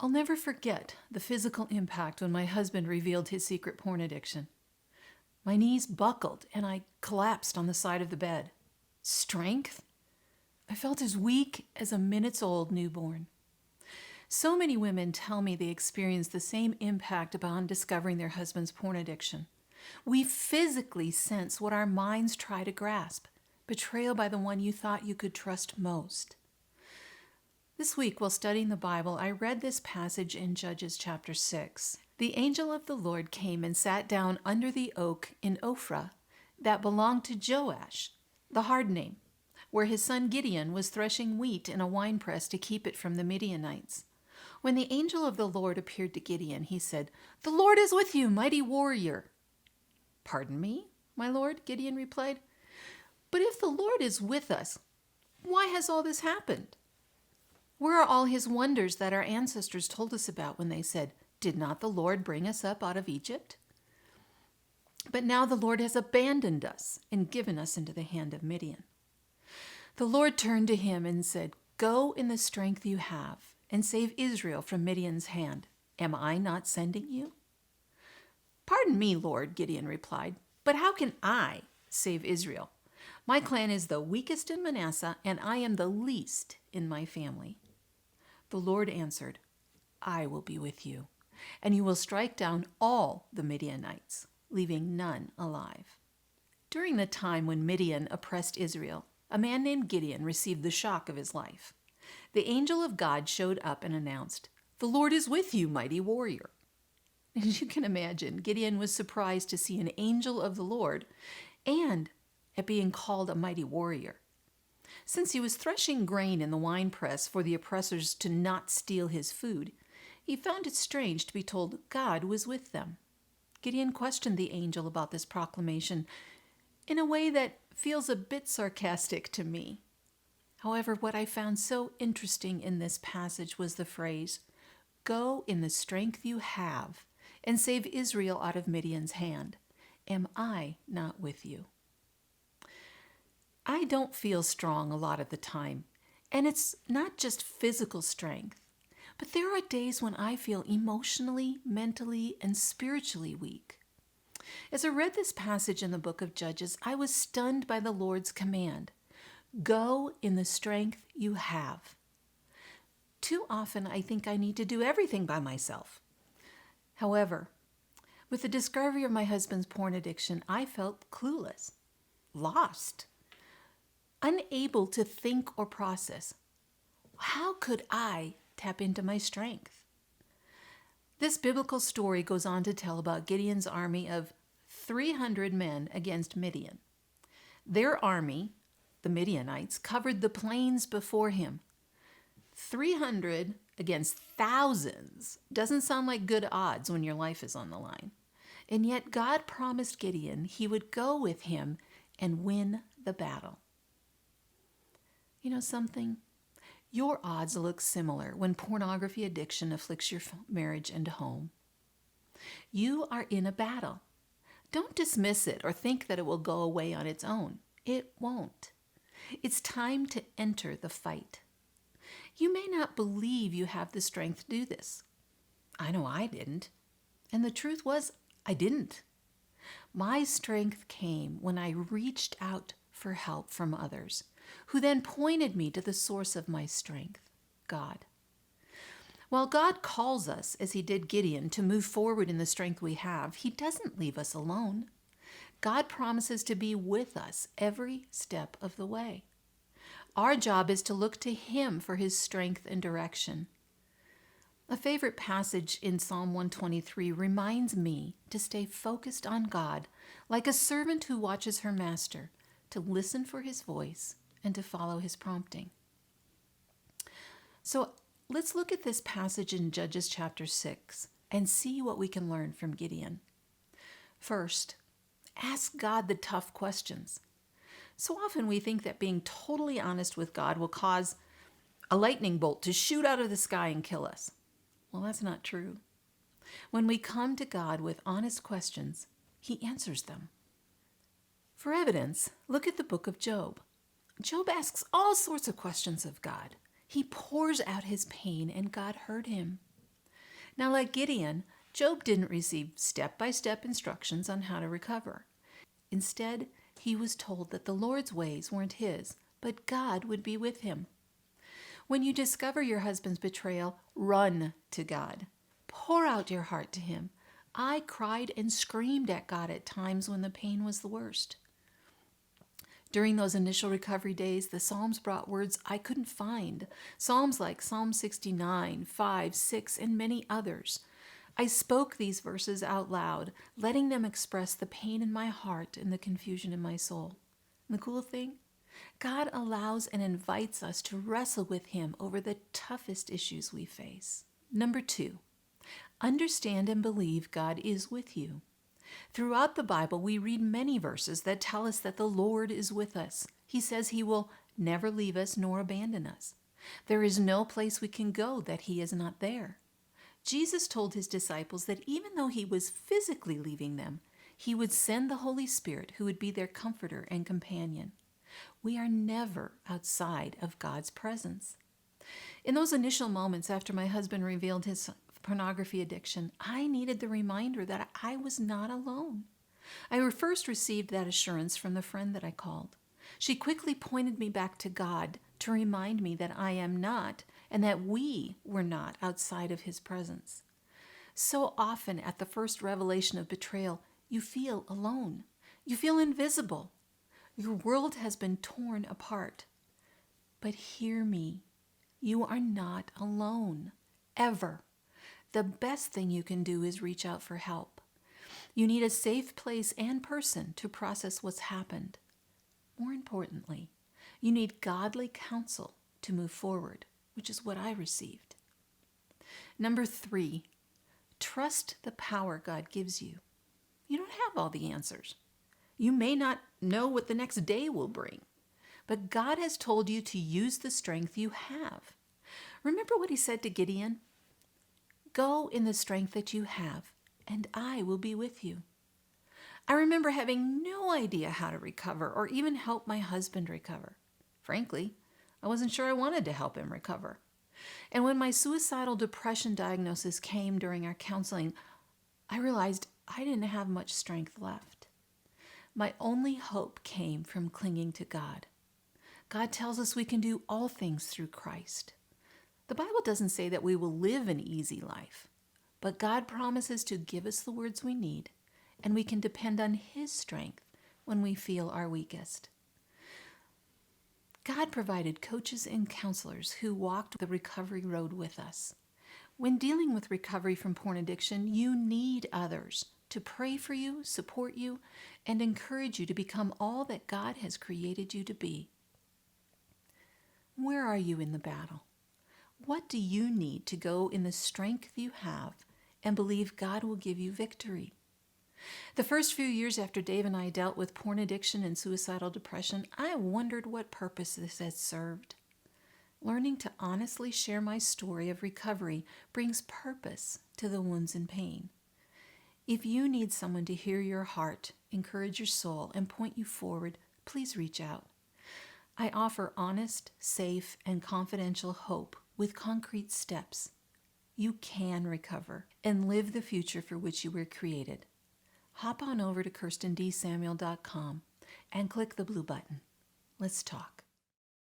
I'll never forget the physical impact when my husband revealed his secret porn addiction. My knees buckled and I collapsed on the side of the bed. Strength? I felt as weak as a minutes-old newborn. So many women tell me they experience the same impact upon discovering their husband's porn addiction. We physically sense what our minds try to grasp. Betrayal by the one you thought you could trust most. This week, while studying the Bible, I read this passage in Judges chapter 6. The angel of the Lord came and sat down under the oak in Ophrah that belonged to Joash, the hard name, where his son Gideon was threshing wheat in a winepress to keep it from the Midianites. When the angel of the Lord appeared to Gideon, he said, "The Lord is with you, mighty warrior." "Pardon me, my lord," Gideon replied. "But if the Lord is with us, why has all this happened? Where are all his wonders that our ancestors told us about when they said, 'Did not the Lord bring us up out of Egypt?' But now the Lord has abandoned us and given us into the hand of Midian." The Lord turned to him and said, "Go in the strength you have and save Israel from Midian's hand. Am I not sending you?" "Pardon me, Lord," Gideon replied, "but how can I save Israel? My clan is the weakest in Manasseh, and I am the least in my family." The Lord answered, "I will be with you, and you will strike down all the Midianites, leaving none alive." During the time when Midian oppressed Israel, a man named Gideon received the shock of his life. The angel of God showed up and announced, "The Lord is with you, mighty warrior." As you can imagine, Gideon was surprised to see an angel of the Lord and at being called a mighty warrior. Since he was threshing grain in the winepress for the oppressors to not steal his food, he found it strange to be told God was with them. Gideon questioned the angel about this proclamation in a way that feels a bit sarcastic to me. However, what I found so interesting in this passage was the phrase, "Go in the strength you have and save Israel out of Midian's hand. Am I not with you?" I don't feel strong a lot of the time, and it's not just physical strength, but there are days when I feel emotionally, mentally, and spiritually weak. As I read this passage in the book of Judges, I was stunned by the Lord's command, "Go in the strength you have." Too often I think I need to do everything by myself. However, with the discovery of my husband's porn addiction, I felt clueless, lost, unable to think or process. How could I tap into my strength? This biblical story goes on to tell about Gideon's army of 300 men against Midian. Their army, the Midianites, covered the plains before him. 300 against thousands doesn't sound like good odds when your life is on the line. And yet God promised Gideon he would go with him and win the battle. You know something? Your odds look similar when pornography addiction afflicts your marriage and home. You are in a battle. Don't dismiss it or think that it will go away on its own. It won't. It's time to enter the fight. You may not believe you have the strength to do this. I know I didn't. And the truth was, I didn't. My strength came when I reached out for help from others, who then pointed me to the source of my strength, God. While God calls us, as he did Gideon, to move forward in the strength we have, he doesn't leave us alone. God promises to be with us every step of the way. Our job is to look to him for his strength and direction. A favorite passage in Psalm 123 reminds me to stay focused on God, like a servant who watches her master, to listen for his voice and to follow his prompting. So let's look at this passage in Judges chapter 6 and see what we can learn from Gideon. First, ask God the tough questions. So often we think that being totally honest with God will cause a lightning bolt to shoot out of the sky and kill us. Well, that's not true. When we come to God with honest questions, he answers them. For evidence, look at the book of Job. Job asks all sorts of questions of God. He pours out his pain, and God heard him. Now, like Gideon, Job didn't receive step-by-step instructions on how to recover. Instead, he was told that the Lord's ways weren't his, but God would be with him. When you discover your husband's betrayal, run to God. Pour out your heart to him. I cried and screamed at God at times when the pain was the worst. During those initial recovery days, the Psalms brought words I couldn't find. Psalms like Psalm 69, 5, 6, and many others. I spoke these verses out loud, letting them express the pain in my heart and the confusion in my soul. And the cool thing? God allows and invites us to wrestle with him over the toughest issues we face. Number 2, understand and believe God is with you. Throughout the Bible, we read many verses that tell us that the Lord is with us. He says he will never leave us nor abandon us. There is no place we can go that he is not there. Jesus told his disciples that even though he was physically leaving them, he would send the Holy Spirit who would be their comforter and companion. We are never outside of God's presence. In those initial moments after my husband revealed his pornography addiction, I needed the reminder that I was not alone. I first received that assurance from the friend that I called. She quickly pointed me back to God to remind me that I am not, and that we were not outside of his presence. So often at the first revelation of betrayal, you feel alone. You feel invisible. Your world has been torn apart. But hear me, you are not alone, ever. The best thing you can do is reach out for help. You need a safe place and person to process what's happened. More importantly, you need godly counsel to move forward, which is what I received. Number 3, trust the power God gives you. You don't have all the answers. You may not know what the next day will bring, but God has told you to use the strength you have. Remember what he said to Gideon? Go in the strength that you have, and I will be with you. I remember having no idea how to recover or even help my husband recover. Frankly, I wasn't sure I wanted to help him recover. And when my suicidal depression diagnosis came during our counseling, I realized I didn't have much strength left. My only hope came from clinging to God. God tells us we can do all things through Christ. The Bible doesn't say that we will live an easy life, but God promises to give us the words we need, and we can depend on his strength when we feel our weakest. God provided coaches and counselors who walked the recovery road with us. When dealing with recovery from porn addiction, you need others to pray for you, support you, and encourage you to become all that God has created you to be. Where are you in the battle? What do you need to go in the strength you have and believe God will give you victory? The first few years after Dave and I dealt with porn addiction and suicidal depression, I wondered what purpose this had served. Learning to honestly share my story of recovery brings purpose to the wounds and pain. If you need someone to hear your heart, encourage your soul, and point you forward, please reach out. I offer honest, safe, and confidential hope with concrete steps. You can recover and live the future for which you were created. Hop on over to KirstenDSamuel.com and click the blue button. Let's talk.